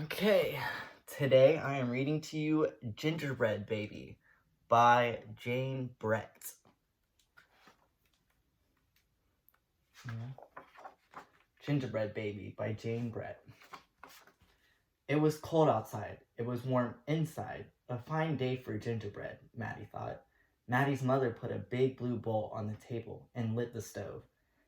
Okay, today I am reading to you Gingerbread Baby by Jane Brett. Gingerbread Baby by Jane Brett. It was cold outside. It was warm inside. A fine day for gingerbread, Maddie thought. Maddie's mother put a big blue bowl on the table and lit the stove.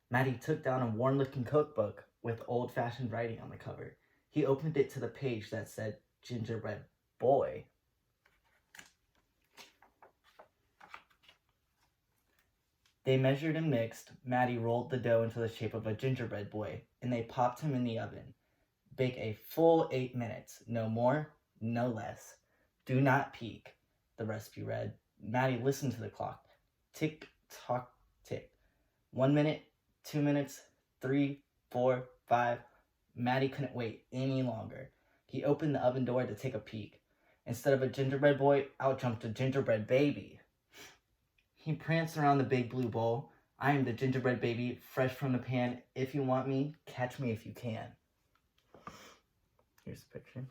Maddie took down a worn-looking cookbook with old-fashioned writing on the cover. He opened it to the page that said Gingerbread Boy. They measured and mixed. Maddie rolled the dough into the shape of a gingerbread boy, and they popped him in the oven. Bake a full 8 minutes. No more, no less. Do not peek, the recipe read. Maddie listened to the clock. Tick, tock, tick. 1 minute, 2 minutes, 3, 4, 5. Maddie couldn't wait any longer. He opened the oven door to take a peek. Instead of a gingerbread boy, out jumped a gingerbread baby. He pranced around the big blue bowl. I am the gingerbread baby, fresh from the pan. If you want me, catch me if you can. Here's the picture.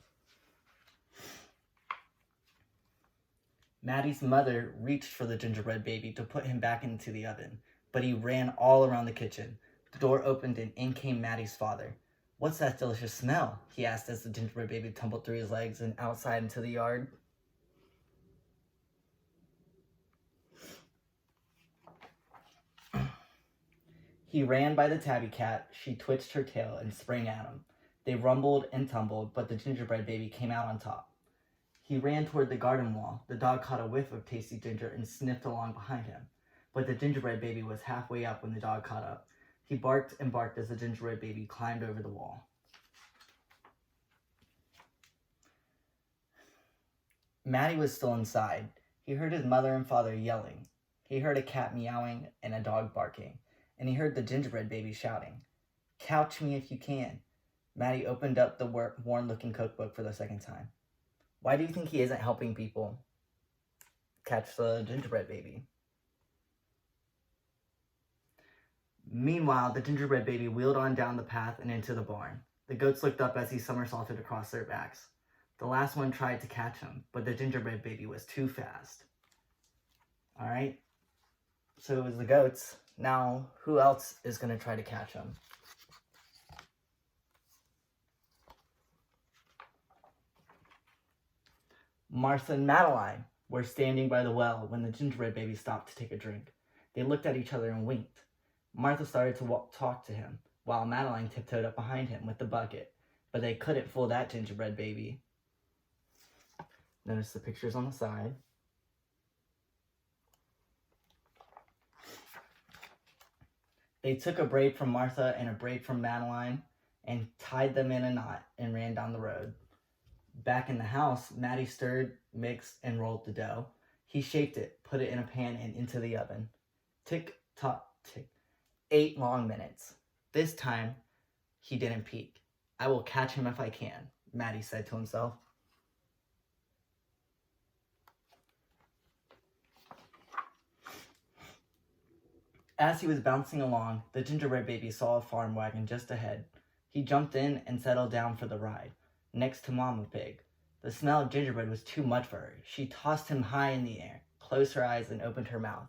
Maddie's mother reached for the gingerbread baby to put him back into the oven, but he ran all around the kitchen. The door opened and in came Maddie's father. What's that delicious smell? He asked as the gingerbread baby tumbled through his legs and outside into the yard. He ran by the tabby cat. She twitched her tail and sprang at him. They rumbled and tumbled, but the gingerbread baby came out on top. He ran toward the garden wall. The dog caught a whiff of tasty ginger and sniffed along behind him. But the gingerbread baby was halfway up when the dog caught up. He barked and barked as the gingerbread baby climbed over the wall. Maddie was still inside. He heard his mother and father yelling. He heard a cat meowing and a dog barking. And he heard the gingerbread baby shouting, "Couch me if you can." Maddie opened up the worn-looking cookbook for the second time. Why do you think he isn't helping people catch the gingerbread baby? Meanwhile, the gingerbread baby wheeled on down the path and into the barn. The goats looked up as he somersaulted across their backs. The last one tried to catch him, but the gingerbread baby was too fast. All right, so it was the goats. Now, who else is going to try to catch him? Martha and Madeline were standing by the well when the gingerbread baby stopped to take a drink. They looked at each other and winked. Martha started to talk to him, while Madeline tiptoed up behind him with the bucket, but they couldn't fool that gingerbread baby. Notice the pictures on the side. They took a braid from Martha and a braid from Madeline and tied them in a knot and ran down the road. Back in the house, Maddie stirred, mixed, and rolled the dough. He shaped it, put it in a pan, and into the oven. Tick, tock, tick. 8 long minutes. This time, he didn't peek. I will catch him if I can, Maddie said to himself. As he was bouncing along, the gingerbread baby saw a farm wagon just ahead. He jumped in and settled down for the ride, next to Mama Pig. The smell of gingerbread was too much for her. She tossed him high in the air, closed her eyes, and opened her mouth.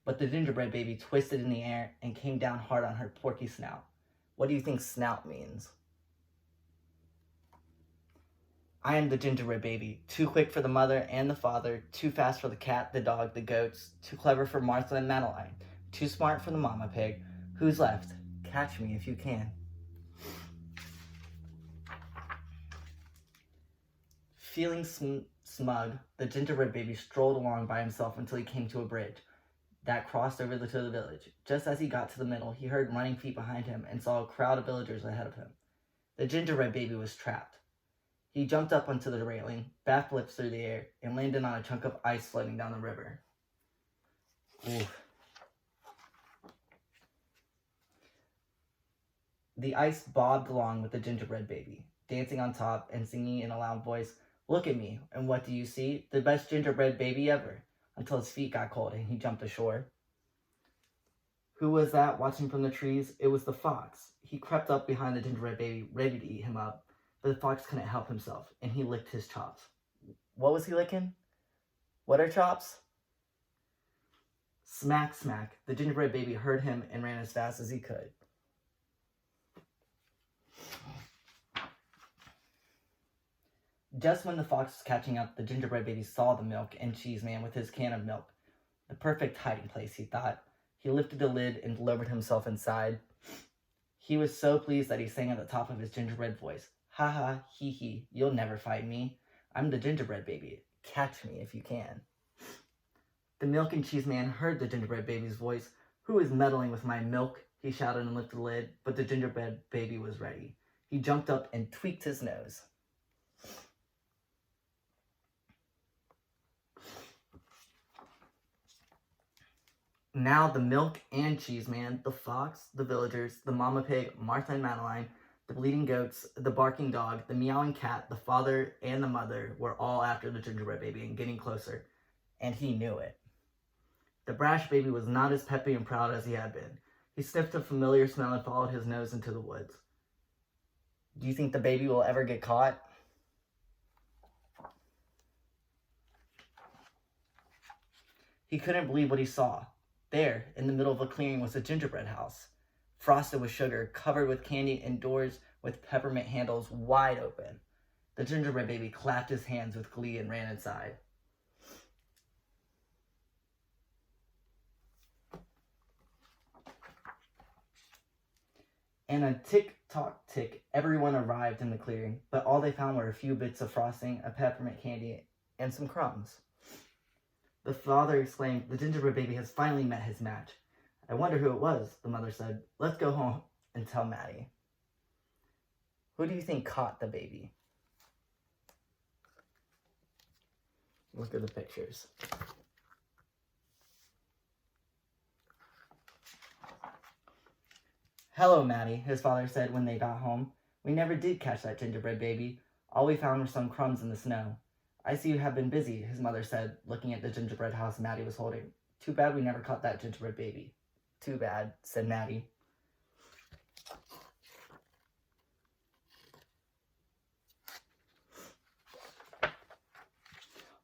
But the gingerbread baby twisted in the air and came down hard on her porky snout. What do you think snout means? I am the gingerbread baby, too quick for the mother and the father, too fast for the cat, the dog, the goats, too clever for Martha and Madeline, too smart for the Mama Pig. Who's left? Catch me if you can. Feeling smug, the gingerbread baby strolled along by himself until he came to a bridge that crossed over to the village. Just as he got to the middle, he heard running feet behind him and saw a crowd of villagers ahead of him. The gingerbread baby was trapped. He jumped up onto the railing, backflipped through the air, and landed on a chunk of ice floating down the river. Ooh. The ice bobbed along with the gingerbread baby, dancing on top and singing in a loud voice, "Look at me, and what do you see? The best gingerbread baby ever," until his feet got cold and he jumped ashore. Who was that watching from the trees? It was the fox. He crept up behind the gingerbread baby, ready to eat him up. But the fox couldn't help himself, and he licked his chops. What was he licking? What are chops? Smack, smack. The gingerbread baby heard him and ran as fast as he could. Just when the fox was catching up, the gingerbread baby saw the milk and cheese man with his can of milk. The perfect hiding place, he thought. He lifted the lid and lowered himself inside. He was so pleased that he sang at the top of his gingerbread voice. Ha ha, hee hee, you'll never find me. I'm the gingerbread baby. Catch me if you can. The milk and cheese man heard the gingerbread baby's voice. Who is meddling with my milk? He shouted and lifted the lid, but the gingerbread baby was ready. He jumped up and tweaked his nose. Now the milk and cheese man, the fox, the villagers, the mama pig, Martha and Madeline, the bleating goats, the barking dog, the meowing cat, the father, and the mother were all after the gingerbread baby and getting closer, and he knew it. The brash baby was not as peppy and proud as he had been. He sniffed a familiar smell and followed his nose into the woods. Do you think the baby will ever get caught? He couldn't believe what he saw. There, in the middle of a clearing, was a gingerbread house, frosted with sugar, covered with candy, and doors with peppermint handles wide open. The gingerbread baby clapped his hands with glee and ran inside. And a tick-tock-tick, everyone arrived in the clearing, but all they found were a few bits of frosting, a peppermint candy, and some crumbs. The father exclaimed, the gingerbread baby has finally met his match. I wonder who it was, the mother said. Let's go home and tell Maddie. Who do you think caught the baby? Look at the pictures. Hello, Maddie, his father said when they got home. We never did catch that gingerbread baby. All we found were some crumbs in the snow. I see you have been busy, his mother said, looking at the gingerbread house Maddie was holding. Too bad we never caught that gingerbread baby. Too bad, said Maddie.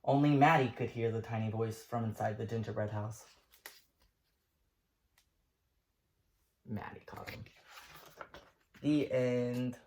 Only Maddie could hear the tiny voice from inside the gingerbread house. Maddie caught him. The end.